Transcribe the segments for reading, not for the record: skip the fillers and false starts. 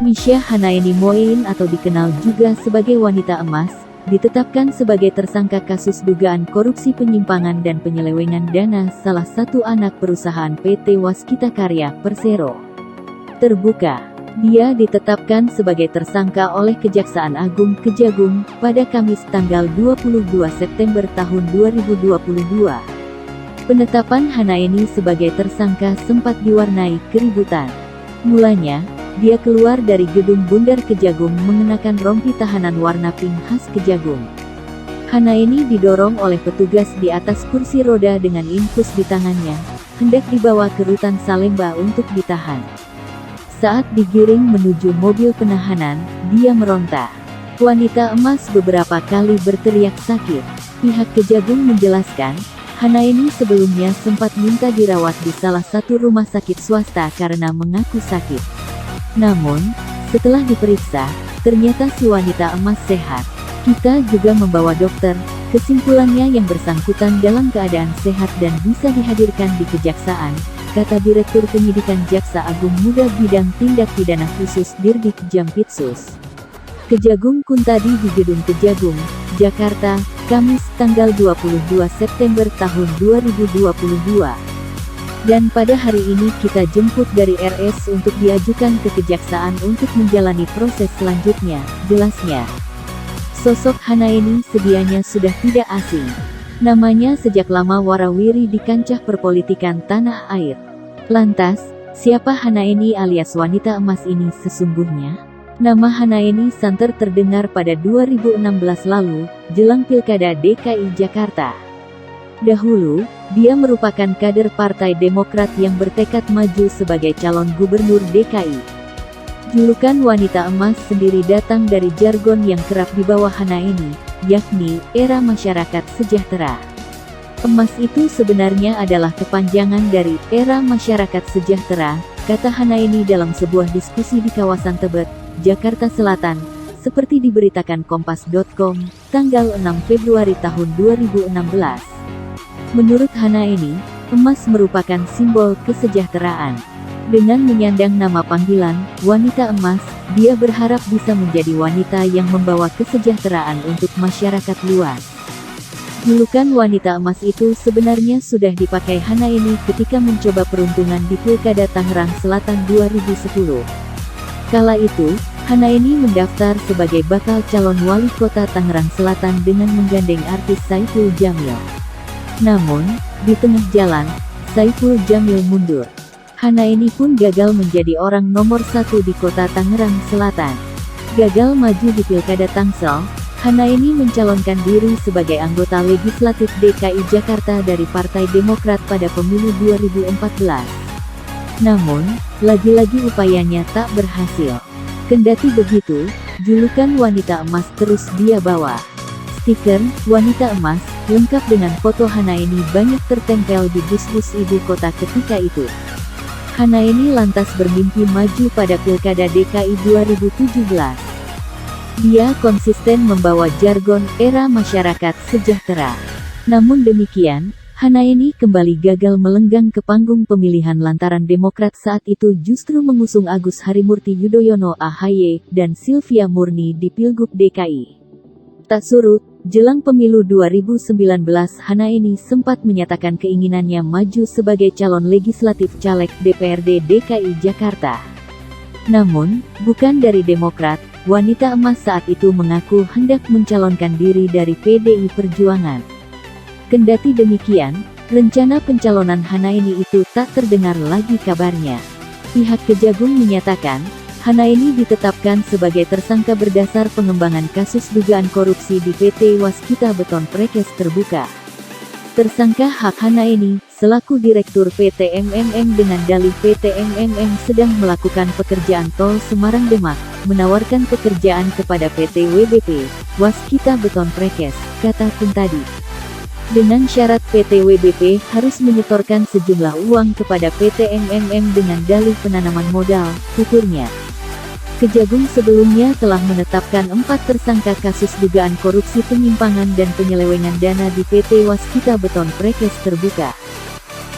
Misha Hanaeni Moein atau dikenal juga sebagai Wanita Emas, ditetapkan sebagai tersangka kasus dugaan korupsi penyimpangan dan penyelewengan dana salah satu anak perusahaan PT Waskita Karya, Persero. Terbuka. Dia ditetapkan sebagai tersangka oleh Kejaksaan Agung Kejagung pada Kamis tanggal 22 September tahun 2022. Penetapan Hanaeni sebagai tersangka sempat diwarnai keributan. Mulanya, dia keluar dari gedung Bundar Kejagung mengenakan rompi tahanan warna pink khas Kejagung. Hanaeni didorong oleh petugas di atas kursi roda dengan infus di tangannya, hendak dibawa ke rutan Salemba untuk ditahan. Saat digiring menuju mobil penahanan, dia meronta. Wanita Emas beberapa kali berteriak sakit. Pihak Kejagung menjelaskan, Hanaeni sebelumnya sempat minta dirawat di salah satu rumah sakit swasta karena mengaku sakit. Namun, setelah diperiksa, ternyata si wanita emas sehat. Kita juga membawa dokter, kesimpulannya yang bersangkutan dalam keadaan sehat dan bisa dihadirkan di kejaksaan, kata Direktur Penyidikan Jaksa Agung Muda Bidang Tindak Pidana Khusus Dirdik Jampitsus Kejagung Kuntadi di Gedung Kejagung, Jakarta, Kamis tanggal 22 September tahun 2022. Dan pada hari ini kita jemput dari RS untuk diajukan ke kejaksaan untuk menjalani proses selanjutnya, jelasnya. Sosok Hanaeni sedianya sudah tidak asing. Namanya sejak lama warawiri di kancah perpolitikan tanah air. Lantas, siapa Hanaeni alias Wanita Emas ini sesungguhnya? Nama Hanaeni santer terdengar pada 2016 lalu, jelang Pilkada DKI Jakarta. Dahulu, dia merupakan kader Partai Demokrat yang bertekad maju sebagai calon gubernur DKI. Julukan Wanita Emas sendiri datang dari jargon yang kerap dibawa Hanaeni, yakni era masyarakat sejahtera. Emas itu sebenarnya adalah kepanjangan dari era masyarakat sejahtera, kata Hanaeni dalam sebuah diskusi di kawasan Tebet, Jakarta Selatan, seperti diberitakan Kompas.com, tanggal 6 Februari tahun 2016. Menurut Hanaeni, emas merupakan simbol kesejahteraan. Dengan menyandang nama panggilan, Wanita Emas, dia berharap bisa menjadi wanita yang membawa kesejahteraan untuk masyarakat luas. Julukan Wanita Emas itu sebenarnya sudah dipakai Hanaeni ketika mencoba peruntungan di Pilkada Tangerang Selatan 2010. Kala itu, Hanaeni mendaftar sebagai bakal calon wali kota Tangerang Selatan dengan menggandeng artis Saiful Jamil. Namun, di tengah jalan, Saiful Jamil mundur. Hanaeni pun gagal menjadi orang nomor 1 di kota Tangerang Selatan. Gagal maju di Pilkada Tangsel, Hanaeni mencalonkan diri sebagai anggota legislatif DKI Jakarta dari Partai Demokrat pada pemilu 2014. Namun, lagi-lagi upayanya tak berhasil. Kendati begitu, julukan Wanita Emas terus dia bawa. Stiker Wanita Emas lengkap dengan foto Hanaeni banyak tertempel di bus-bus ibu kota ketika itu. Hanaeni lantas bermimpi maju pada Pilkada DKI 2017. Dia konsisten membawa jargon era masyarakat sejahtera. Namun demikian, Hanaeni kembali gagal melenggang ke panggung pemilihan lantaran Demokrat saat itu justru mengusung Agus Harimurti Yudhoyono (AHY) dan Silvia Murni di Pilgub DKI. Tak surut, jelang pemilu 2019 Hanaeni sempat menyatakan keinginannya maju sebagai calon legislatif caleg DPRD DKI Jakarta. Namun, bukan dari Demokrat, Wanita Emas saat itu mengaku hendak mencalonkan diri dari PDI Perjuangan. Kendati demikian, rencana pencalonan Hanaeni itu tak terdengar lagi kabarnya. Pihak Kejagung menyatakan, Hanaeni ditetapkan sebagai tersangka berdasar pengembangan kasus dugaan korupsi di PT Waskita Beton Prekes Terbuka. Tersangka Hak Hanaeni, selaku Direktur PT MMM dengan dalih PT MMM sedang melakukan pekerjaan tol Semarang-Demak, menawarkan pekerjaan kepada PT WBP, Waskita Beton Prekes, kata Kuntadi. Dengan syarat PT WBP harus menyetorkan sejumlah uang kepada PT MMM dengan dalih penanaman modal, tuturnya. Kejagung sebelumnya telah menetapkan 4 tersangka kasus dugaan korupsi penyimpangan dan penyelewengan dana di PT Waskita Beton Prekes Terbuka.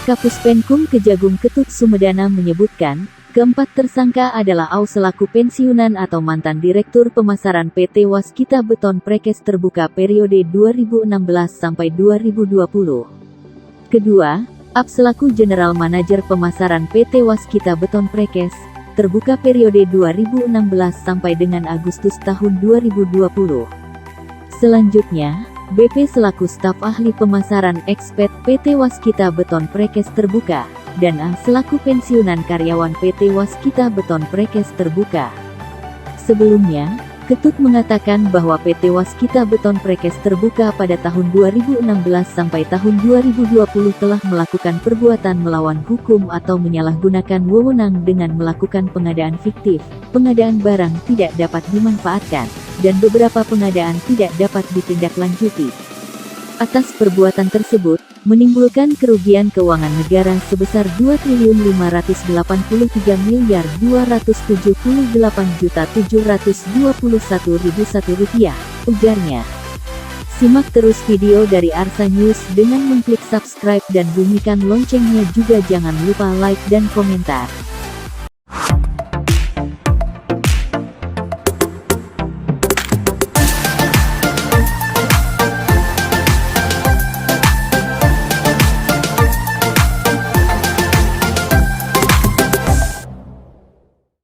Kapus Penkum Kejagung Ketut Sumedana menyebutkan, Keempat tersangka adalah AU selaku pensiunan atau mantan Direktur Pemasaran PT Waskita Beton Prekes Terbuka periode 2016 sampai 2020. Kedua, AB selaku General Manager Pemasaran PT Waskita Beton Prekes Terbuka periode 2016 sampai dengan Agustus tahun 2020. Selanjutnya, BP selaku Staf Ahli Pemasaran Eksped PT Waskita Beton Prekes Terbuka, dan A selaku pensiunan karyawan PT Waskita Beton Prekes Terbuka. Sebelumnya, Ketut mengatakan bahwa PT Waskita Beton Prekes Terbuka pada tahun 2016 sampai tahun 2020 telah melakukan perbuatan melawan hukum atau menyalahgunakan wewenang dengan melakukan pengadaan fiktif, pengadaan barang tidak dapat dimanfaatkan, dan beberapa pengadaan tidak dapat ditindaklanjuti. Atas perbuatan tersebut, menimbulkan kerugian keuangan negara sebesar Rp2.583.278.721.001 ujarnya. Simak terus video dari Arsa News dengan mengklik subscribe dan bunyikan loncengnya, juga jangan lupa like dan komentar.